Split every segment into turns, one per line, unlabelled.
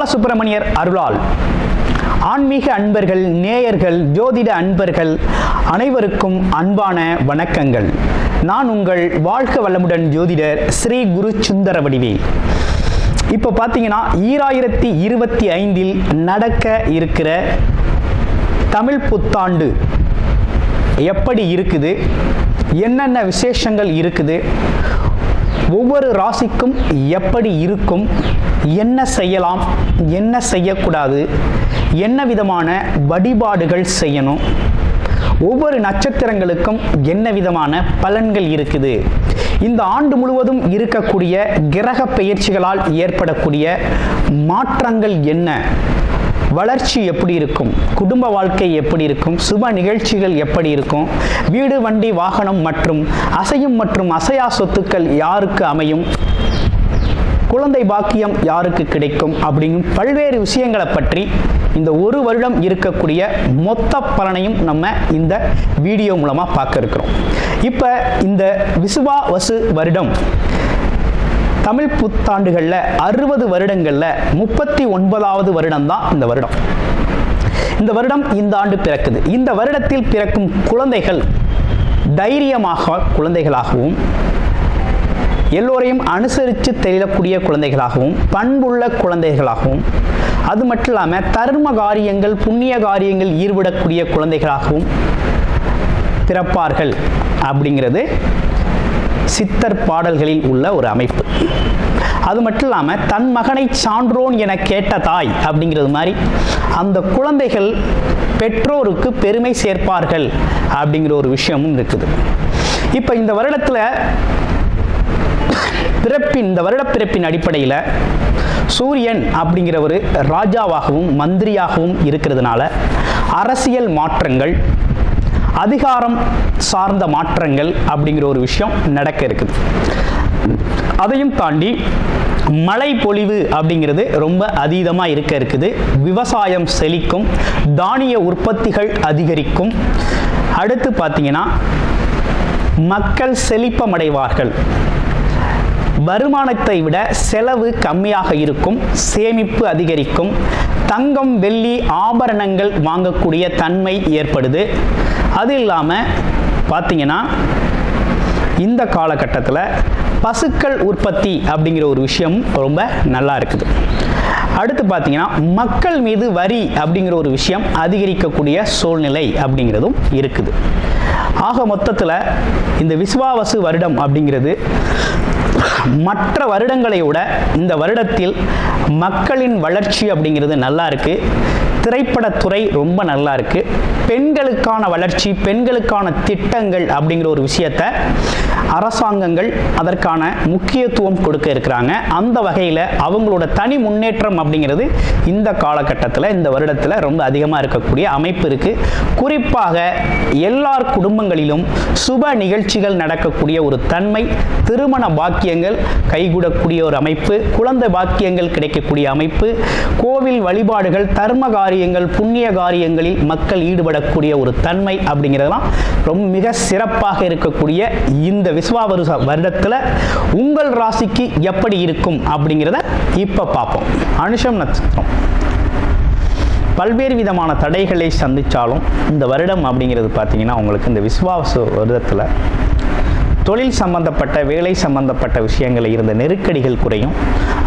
பாலசுப்பிரமணியர் அருளால் ஆன்மீக அன்பர்கள், நேயர்கள், ஜோதிட அன்பர்கள் அனைவருக்கும் அன்பான வணக்கங்கள். நான் உங்கள் வாழ்க வளமுடன் ஜோதிடர் ஸ்ரீ குரு சுந்தர வடிவேல். இப்போ பார்த்தீங்கன்னா 2025 நடக்க இருக்கிற தமிழ் புத்தாண்டு எப்படி இருக்குது, என்னென்ன விசேஷங்கள் இருக்குது, ஒவ்வொரு ராசிக்கும் எப்படி இருக்கும், என்ன செய்யலாம், என்ன செய்யக்கூடாது, என்ன விதமான வழிபாடுகள் செய்யணும், ஒவ்வொரு நட்சத்திரங்களுக்கும் என்ன விதமான பலன்கள் இருக்குது, இந்த ஆண்டு முழுவதும் இருக்கக்கூடிய கிரக பெயர்ச்சிகளால் ஏற்படக்கூடிய மாற்றங்கள் என்ன, வளர்ச்சி எப்படி இருக்கும், குடும்ப வாழ்க்கை எப்படி இருக்கும், சுப நிகழ்ச்சிகள் எப்படி இருக்கும், வீடு, வண்டி, வாகனம் மற்றும் அசையும் மற்றும் அசையா சொத்துக்கள் யாருக்கு அமையும், குழந்தை பாக்கியம் யாருக்கு கிடைக்கும் அப்படிங்கும் பல்வேறு விஷயங்களை பற்றி இந்த ஒரு வருடம் இருக்கக்கூடிய மொத்த பலனையும் நம்ம இந்த வீடியோ மூலமா பார்க்க இருக்கிறோம். இப்போ இந்த விசுவாவசு வருடம் தமிழ் புத்தாண்டுகளில் 60 வருடங்களில் 39வது வருடம் தான் இந்த வருடம். இந்த வருடம் இந்த ஆண்டு பிறக்குது. இந்த வருடத்தில் பிறக்கும் குழந்தைகள் தைரியமாக குழந்தைகளாகவும், எல்லோரையும் அனுசரித்து தெரியக்கூடிய குழந்தைகளாகவும், பண்புள்ள குழந்தைகளாகவும், அது மட்டும் இல்லாமல் தர்ம காரியங்கள், புண்ணிய காரியங்கள் ஈடுபடக்கூடிய குழந்தைகளாகவும் பிறப்பார்கள் அப்படிங்கிறது சித்தர் பாடல்களில் உள்ள ஒரு அமைப்பு. அது மட்டும் இல்லாமல் தன் மகனை சான்றோன் என கேட்ட தாய் அப்படிங்கிறது மாதிரி அந்த குழந்தைகள் பெற்றோருக்கு பெருமை சேர்ப்பார்கள் அப்படிங்கிற ஒரு விஷயமும் இருக்குது. இப்போ இந்த வருடத்தில் இந்த வருட பிறப்பின் அடிப்படையில் சூரியன் அப்படிங்கிற ஒரு ராஜாவாகவும் மந்திரியாகவும் இருக்கிறதுனால அரசியல் மாற்றங்கள், அதிகாரம் சார்ந்த மாற்றங்கள் அப்படிங்கிற ஒரு விஷயம் நடக்க இருக்குது. அதையும் தாண்டி மழை பொழிவு அப்படிங்கிறது ரொம்ப அதீதமாக இருக்குது. விவசாயம் செழிக்கும், தானிய உற்பத்திகள் அதிகரிக்கும். அடுத்து பார்த்தீங்கன்னா மக்கள் செழிப்பமடைவார்கள். வருமானத்தை விட செலவு கம்மியாக இருக்கும், சேமிப்பு அதிகரிக்கும், தங்கம், வெள்ளி, ஆபரணங்கள் வாங்கக்கூடிய தன்மை ஏற்படுது. அது இல்லாமல் பார்த்தீங்கன்னா இந்த காலகட்டத்தில் பசுக்கள் உற்பத்தி அப்படிங்கிற ஒரு விஷயம் ரொம்ப நல்லா இருக்குது. அடுத்து பார்த்தீங்கன்னா மக்கள் மீது வரி அப்படிங்கிற ஒரு விஷயம் அதிகரிக்கக்கூடிய சூழ்நிலை அப்படிங்கிறதும் இருக்குது. ஆக மொத்தத்தில் இந்த விசுவாவசு வருடம் அப்படிங்கிறது மற்ற வருடங்களை விட இந்த வருடத்தில் மக்களின் வளர்ச்சி அப்படிங்கிறது நல்லா இருக்கு. திரைப்படத்துறை ரொம்ப நல்லா இருக்கு. பெண்களுக்கான வளர்ச்சி, பெண்களுக்கான திட்டங்கள் அப்படிங்கிற ஒரு விஷயத்தை அரசாங்கங்கள் அதற்கான முக்கியத்துவம் கொடுக்க இருக்கிறாங்க. அந்த வகையில் அவங்களோட தனி முன்னேற்றம் அப்படிங்கிறது இந்த காலகட்டத்தில், இந்த வருடத்தில் ரொம்ப அதிகமாக இருக்கக்கூடிய அமைப்பு இருக்கு. குறிப்பாக எல்லார் குடும்பங்களிலும் சுப நிகழ்ச்சிகள் நடக்கக்கூடிய ஒரு தன்மை, திருமண பாக்கியங்கள் கைகூடக்கூடிய ஒரு அமைப்பு, குழந்தை பாக்கியங்கள் கிடைக்கக்கூடிய அமைப்பு, கோவில் வழிபாடுகள், தர்ம காரியங்கள், புண்ணிய காரியங்களில் மக்கள் ஈடுபடக்கூடிய ஒரு தன்மை அப்படிங்கிறதெல்லாம் ரொம்ப மிக சிறப்பாக இருக்கக்கூடிய இந்த விசுவாவசு வருடத்தில் உங்கள் ராசிக்கு எப்படி இருக்கும் அப்படிங்கிறத இப்போ பார்ப்போம். அனுஷம் நட்சத்திரம் பல்வேறு விதமான தடைகளை சந்தித்தாலும் இந்த வருடம் அப்படிங்கிறது பார்த்தீங்கன்னா உங்களுக்கு இந்த விசுவாவசு வருடத்தில் தொழில் சம்பந்தப்பட்ட, வேலை சம்பந்தப்பட்ட விஷயங்களில் இருந்த நெருக்கடிகள் குறையும்.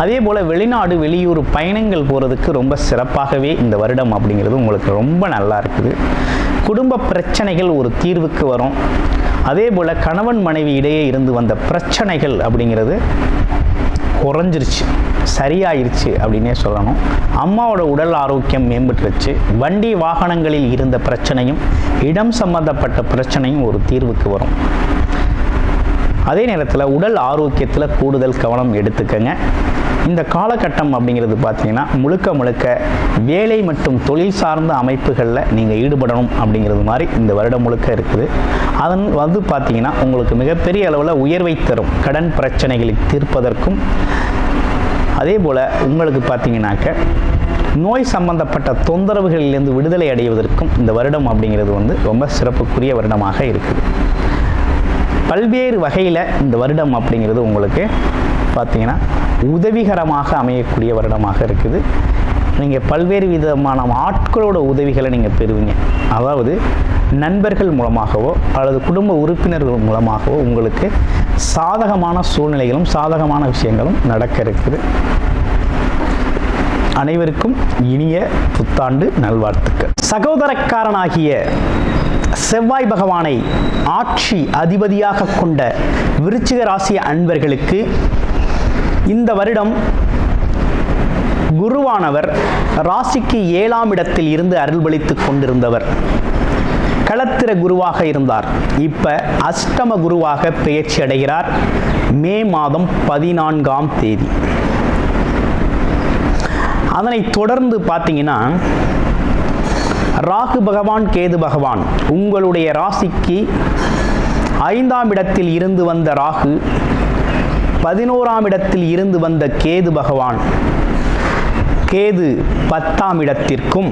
அதே போல் வெளிநாடு, வெளியூர் பயணங்கள் போகிறதுக்கு ரொம்ப சிறப்பாகவே இந்த வருடம் அப்படிங்கிறது உங்களுக்கு ரொம்ப நல்லா இருக்குது. குடும்ப பிரச்சனைகள் ஒரு தீர்வுக்கு வரும். அதே போல் கணவன் மனைவி இடையே இருந்து வந்த பிரச்சனைகள் அப்படிங்கிறது குறைஞ்சிருச்சு, சரியாயிருச்சு அப்படின்னே சொல்லணும். அம்மாவோட உடல் ஆரோக்கியம் மேம்பட்டுருச்சு. வண்டி வாகனங்களில் இருந்த பிரச்சனையும், இடம் சம்பந்தப்பட்ட பிரச்சனையும் ஒரு தீர்வுக்கு வரும். அதே நேரத்தில் உடல் ஆரோக்கியத்தில் கூடுதல் கவனம் எடுத்துக்கங்க. இந்த காலகட்டம் அப்படிங்கிறது பார்த்தீங்கன்னா முழுக்க வேலை மற்றும் தொழில் சார்ந்த அமைப்புகளில் நீங்கள் ஈடுபடணும் அப்படிங்கிறது மாதிரி இந்த வருடம் முழுக்க இருக்குது. அதன் பார்த்தீங்கன்னா உங்களுக்கு மிகப்பெரிய அளவில் உயர்வை தரும். கடன் பிரச்சனைகளை தீர்ப்பதற்கும், அதே போல் உங்களுக்கு பார்த்தீங்கன்னாக்க நோய் சம்பந்தப்பட்ட தொந்தரவுகளிலிருந்து விடுதலை அடைவதற்கும் இந்த வருடம் அப்படிங்கிறது ரொம்ப சிறப்புக்குரிய வருடமாக இருக்குது. பல்வேறு வகையில் இந்த வருடம் அப்படிங்கிறது உங்களுக்கு பார்த்தீங்கன்னா உதவிகரமாக அமையக்கூடிய வருடமாக இருக்குது. நீங்கள் பல்வேறு விதமான ஆட்களோட உதவிகளை நீங்கள் பெறுவீங்க. அதாவது நண்பர்கள் மூலமாகவோ அல்லது குடும்ப உறுப்பினர்கள் மூலமாகவோ உங்களுக்கு சாதகமான சூழ்நிலைகளும் சாதகமான விஷயங்களும் நடக்க இருக்குது. அனைவருக்கும் இனிய புத்தாண்டு நல்வாழ்த்துக்கள். சகோதரக்காரனாகிய செவ்வாய் பகவானை ஆட்சி அதிபதியாக கொண்ட விருச்சிக ராசி அன்பர்களுக்கு இந்த வருடம் குருவானவர் ராசிக்கு 7ஆம் இடத்தில் இருந்து அருள்பளித்துக் கொண்டிருந்தவர் களத்திர குருவாக இருந்தார். இப்ப அஷ்டம குருவாக பெயர்ச்சி அடைகிறார் மே மாதம் 14ஆம் தேதி. அதனை தொடர்ந்து பார்த்தீங்கன்னா ராகு பகவான் கேது பகவான் உங்களுடைய ராசிக்கு 5ஆம் இடத்தில் இருந்து வந்த ராகு, 11ஆம் இடத்தில் இருந்து வந்த கேது பகவான், கேது 10ஆம் இடத்திற்கும்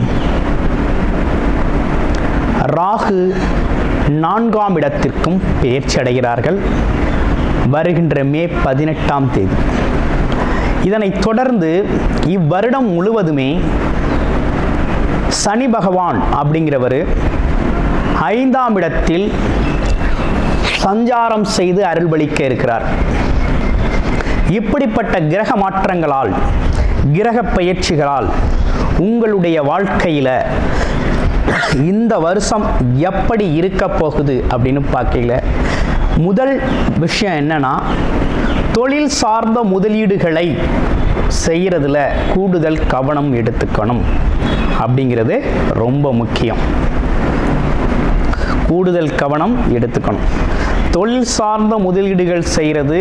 ராகு 4ஆம் இடத்திற்கும் பெயர்ச்சி அடைகிறார்கள் வருகின்ற மே 18ஆம் தேதி. இதனைத் தொடர்ந்து இவ்வருடம் முழுவதுமே சனி பகவான் அப்படிங்கிறவர் 5ஆம் இடத்தில் சஞ்சாரம் செய்து அருள்பளிக்க இருக்கிறார். இப்படிப்பட்ட கிரக மாற்றங்களால், கிரக பயிற்சிகளால் உங்களுடைய வாழ்க்கையில் இந்த வருஷம் எப்படி இருக்க போகுது அப்படின்னு பார்க்கல, முதல் விஷயம் என்னன்னா, தொழில் சார்ந்த முதலீடுகளை செய்கிறதுல கூடுதல் கவனம் எடுத்துக்கணும் அப்படிங்கிறது ரொம்ப முக்கியம். கூடுதல் கவனம் எடுத்துக்கணும். தொழில் சார்ந்த முதலீடுகள் செய்கிறது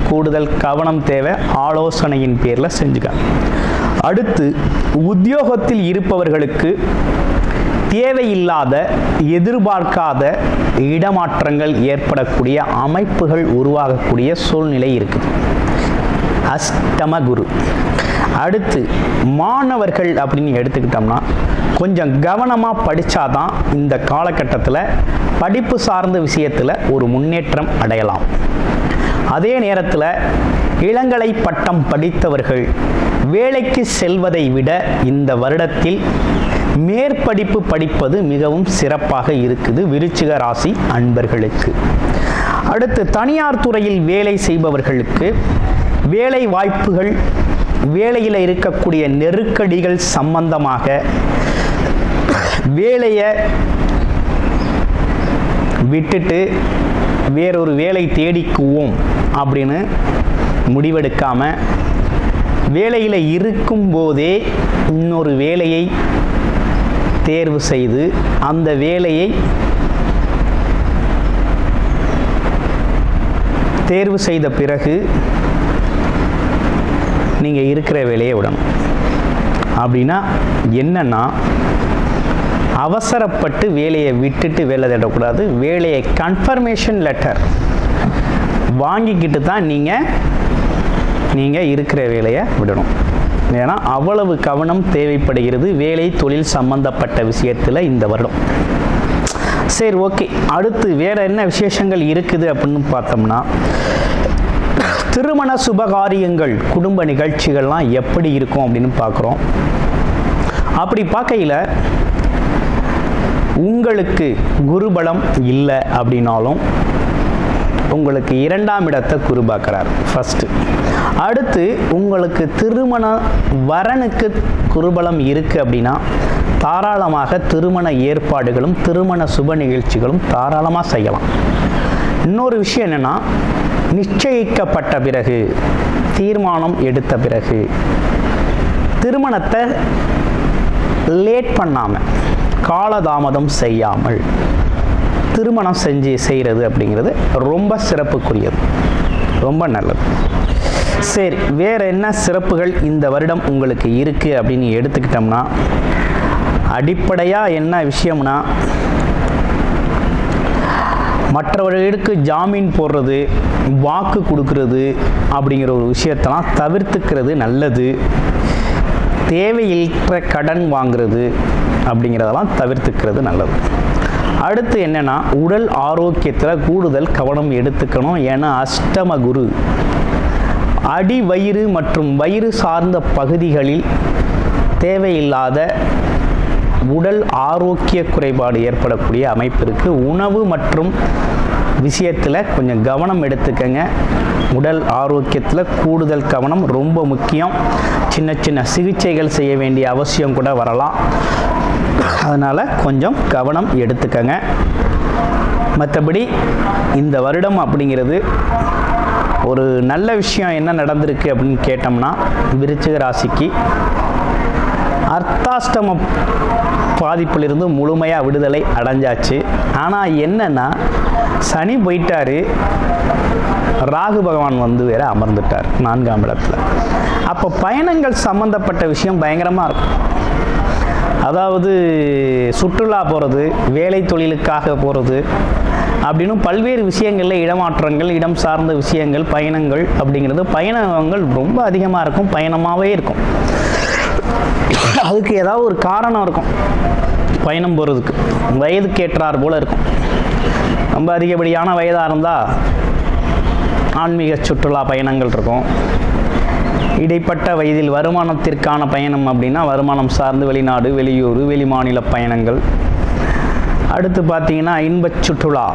கூடுதல் கவனம் தேவை. ஆலோசனையின் பேரில் செஞ்சுக்க. அடுத்து உத்தியோகத்தில் இருப்பவர்களுக்கு தேவையில்லாத எதிர்பார்க்காத இடமாற்றங்கள் ஏற்படக்கூடிய அமைப்புகள் உருவாகக்கூடிய சூழ்நிலை இருக்குது. அஷ்டம குரு. அடுத்து மாணவர்கள் அப்படின்னு எடுத்துக்கிட்டோம்னா கொஞ்சம் கவனமாக படித்தாதான் இந்த காலகட்டத்தில் படிப்பு சார்ந்த விஷயத்தில் ஒரு முன்னேற்றம் அடையலாம். அதே நேரத்தில் இளங்கலை பட்டம் படித்தவர்கள் வேலைக்கு செல்வதை விட இந்த வருடத்தில் மேற்படிப்பு படிப்பது மிகவும் சிறப்பாக இருக்குது விருச்சிக ராசி அன்பர்களுக்கு. அடுத்து தனியார் துறையில் வேலை செய்பவர்களுக்கு வேலை வாய்ப்புகள், வேலையில் இருக்கக்கூடிய நெருக்கடிகள் சம்பந்தமாக வேலையை விட்டுட்டு வேறொரு வேலை தேடிக்குவோம் அப்படின்னு முடிவெடுக்காம வேலையில் இருக்கும்போதே இன்னொரு வேலையை தேர்வு செய்து அந்த வேலையை தேர்வு செய்த பிறகு நீங்கள் இருக்கிற வேலையை விடணும். அப்படின்னா என்னன்னா, அவசரப்பட்டு வேலையை விட்டுட்டு வேலை தேடக்கூடாது. வேலையை கன்ஃபர்மேஷன் லெட்டர் வாங்கிக்கிட்டு தான் நீங்கள் இருக்கிற வேலையை விடணும். ஏன்னா அவ்வளவு கவனம் தேவைப்படுகிறது வேலை தொழில் சம்பந்தப்பட்ட விஷயத்தில் இந்த வருடம். சரி, ஓகே. அடுத்து வேறு என்ன விசேஷங்கள் இருக்குது அப்படின்னு பார்த்தோம்னா, திருமண சுபகாரியங்கள் குடும்ப நிகழ்ச்சிகள்லாம் எப்படி இருக்கும் அப்படின்னு பார்க்குறோம். அப்படி பார்க்கையில் உங்களுக்கு குருபலம் இல்லை அப்படின்னாலும் உங்களுக்கு 2ஆம் இடத்தை குரு பார்க்குறார் ஃபஸ்ட்டு. அடுத்து உங்களுக்கு திருமண வரனுக்கு குருபலம் இருக்குது அப்படின்னா தாராளமாக திருமண ஏற்பாடுகளும் திருமண சுப நிகழ்ச்சிகளும் தாராளமாக செய்யலாம். இன்னொரு விஷயம் என்னென்னா, நிச்சயிக்கப்பட்ட பிறகு தீர்மானம் எடுத்த பிறகு திருமணத்தை லேட் பண்ணாமல் காலதாமதம் செய்யாமல் திருமணம் செய்கிறது அப்படிங்கிறது ரொம்ப சிறப்புக்குரியது, ரொம்ப நல்லது. சரி, வேறு என்ன சிறப்புகள் இந்த வருடம் உங்களுக்கு இருக்குது அப்படின்னு எடுத்துக்கிட்டோம்னா, அடிப்படையாக என்ன விஷயம்னா, மற்றவர்களுக்கு ஜாமீன் போடுறது, வாக்கு கொடுக்கறது அப்படிங்கிற ஒரு விஷயத்தெல்லாம் தவிர்த்துக்கிறது நல்லது. தேவையற்ற கடன் வாங்கிறது அப்படிங்கிறதெல்லாம் தவிர்த்துக்கிறது நல்லது. அடுத்து என்னென்னா, உடல் ஆரோக்கியத்தில் கூடுதல் கவனம் எடுத்துக்கணும். ஏன்னா அஷ்டம குரு அடி வயிறு மற்றும் வயிறு சார்ந்த பகுதிகளில் தேவையில்லாத உடல் ஆரோக்கிய குறைபாடு ஏற்படக்கூடிய அமைப்பு இருக்குது. உணவு மற்றும் விஷயத்தில் கொஞ்சம் கவனம் எடுத்துக்கங்க. உடல் ஆரோக்கியத்தில் கூடுதல் கவனம் ரொம்ப முக்கியம். சின்ன சின்ன சிகிச்சைகள் செய்ய வேண்டிய அவசியம் கூட வரலாம். அதனால் கொஞ்சம் கவனம் எடுத்துக்கங்க. மற்றபடி இந்த வருடம் அப்படிங்கிறது ஒரு நல்ல விஷயம் என்ன நடந்திருக்கு அப்படின்னு கேட்டோம்னா, விருச்சிக ராசிக்கு அர்த்தாஷ்டம பாதிப்பிலிருந்து முழுமையாக விடுதலை அடைஞ்சாச்சு. ஆனால் என்னன்னா, சனி போயிட்டாரு, ராகு பகவான் வந்து வேற அமர்ந்துட்டார் 4ஆம் இடத்துல. அப்போ பயணங்கள் சம்பந்தப்பட்ட விஷயம் பயங்கரமாக இருக்கும். அதாவது சுற்றுலா போகிறது, வேலை தொழிலுக்காக போகிறது அப்படின்னு பல்வேறு விஷயங்களில் இடமாற்றங்கள், இடம் சார்ந்த விஷயங்கள், பயணங்கள் அப்படிங்கிறது பயணங்கள் ரொம்ப அதிகமாக இருக்கும். பயணமாகவே இருக்கும். அதுக்கு ஏதாவது ஒரு காரணம் இருக்கும். பயணம் போகிறதுக்கு வயதுக்கு ஏற்றார் போல் இருக்கும். ரொம்ப அதிகப்படியான வயதாக இருந்தால் ஆன்மீக சுற்றுலா பயணங்கள் இருக்கும். இடைப்பட்ட வயதில் வருமானத்திற்கான பயணம் அப்படின்னா வருமானம் சார்ந்து வெளிநாடு, வெளியூர், வெளிமாநில பயணங்கள். அடுத்து பார்த்தீங்கன்னா இன்பச் சுற்றுலா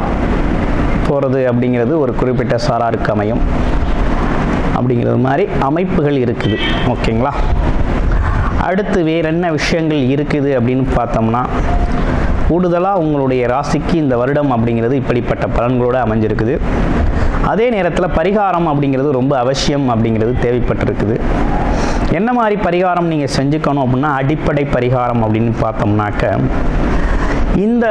போகிறது அப்படிங்கிறது ஒரு குறிப்பிட்ட சாராருக்கு அமையும். அப்படிங்கிறது மாதிரி அமைப்புகள் இருக்குது. ஓகேங்களா? அடுத்து வேறு என்ன விஷயங்கள் இருக்குது அப்படின்னு பார்த்தோம்னா, கூடுதலாக உங்களுடைய ராசிக்கு இந்த வருடம் அப்படிங்கிறது இப்படிப்பட்ட பலன்களோடு அமைஞ்சிருக்குது. அதே நேரத்தில் பரிகாரம் அப்படிங்கிறது ரொம்ப அவசியம் அப்படிங்கிறது தேவைப்பட்டிருக்குது. என்ன மாதிரி பரிகாரம் நீங்கள் செஞ்சுக்கணும் அப்படின்னா, அடிப்படை பரிகாரம் அப்படின்னு பார்த்தோம்னாக்க, இந்த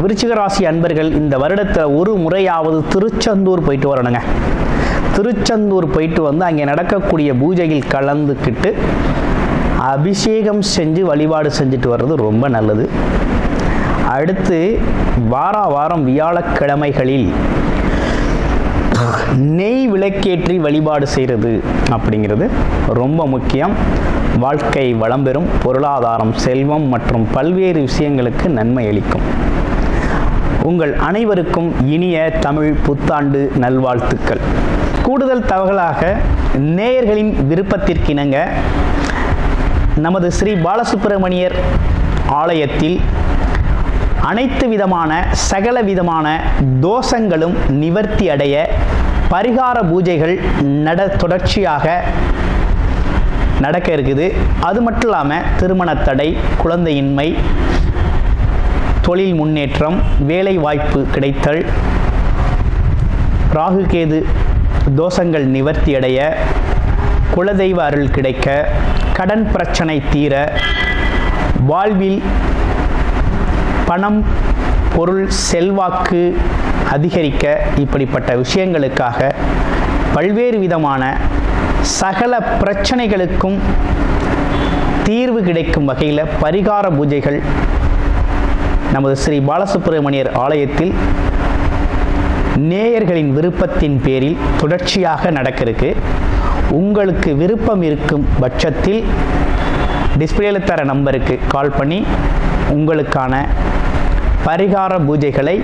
விருச்சிக ராசி அன்பர்கள் இந்த வருடத்தில் ஒரு முறையாவது திருச்செந்தூர் போயிட்டு வரணுங்க. திருச்செந்தூர் போயிட்டு வந்து அங்கே நடக்கக்கூடிய பூஜையில் கலந்துக்கிட்டு அபிஷேகம் செஞ்சு வழிபாடு செஞ்சுட்டு வர்றது ரொம்ப நல்லது. அடுத்து வாரம் வியாழக்கிழமைகளில் நெய் விளக்கேற்றி வழிபாடு செய்கிறது அப்படிங்கிறது ரொம்ப முக்கியம். வாழ்க்கை வளம் பெறும், பொருளாதாரம், செல்வம் மற்றும் பல்வேறு விஷயங்களுக்கு நன்மை அளிக்கும். உங்கள் அனைவருக்கும் இனிய தமிழ் புத்தாண்டு நல்வாழ்த்துக்கள். கூடுதல் தகவலாக நேயர்களின் விருப்பத்திற்கிணங்க நமது ஸ்ரீ பாலசுப்பிரமணியர் ஆலயத்தில் அனைத்து விதமான சகல விதமான தோஷங்களும் நிவர்த்தி அடைய பரிகார பூஜைகள் தொடர்ச்சியாக நடக்க இருக்குது. அது மட்டும் இல்லாமல் திருமண தடை, குழந்தையின்மை, தொழில் முன்னேற்றம், வேலை வாய்ப்பு கிடைத்தல், ராகு கேது தோஷங்கள் நிவர்த்தி அடைய, குலதெய்வ அருள் கிடைக்க, கடன் பிரச்சனை தீர, வாழ்வில் பணம், பொருள், செல்வாக்கு அதிகரிக்க, இப்படிப்பட்ட விஷயங்களுக்காக பல்வேறு விதமான சகல பிரச்சனைகளுக்கும் தீர்வு கிடைக்கும் வகையில் பரிகார பூஜைகள் நமது ஸ்ரீ பாலசுப்பிரமணியர் ஆலயத்தில் நேயர்களின் விருப்பத்தின் பேரில் தொடர்ச்சியாக நடக்கிறதுக்கு. உங்களுக்கு விருப்பம் இருக்கும் பட்சத்தில் டிஸ்பிளேல தர நம்பருக்கு கால் பண்ணி உங்களுக்கான பரிகார பூஜைகளை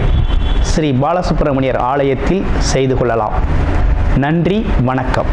ஸ்ரீ பாலசுப்பிரமணியர் ஆலயத்தில் செய்து கொள்ளலாம். நன்றி, வணக்கம்.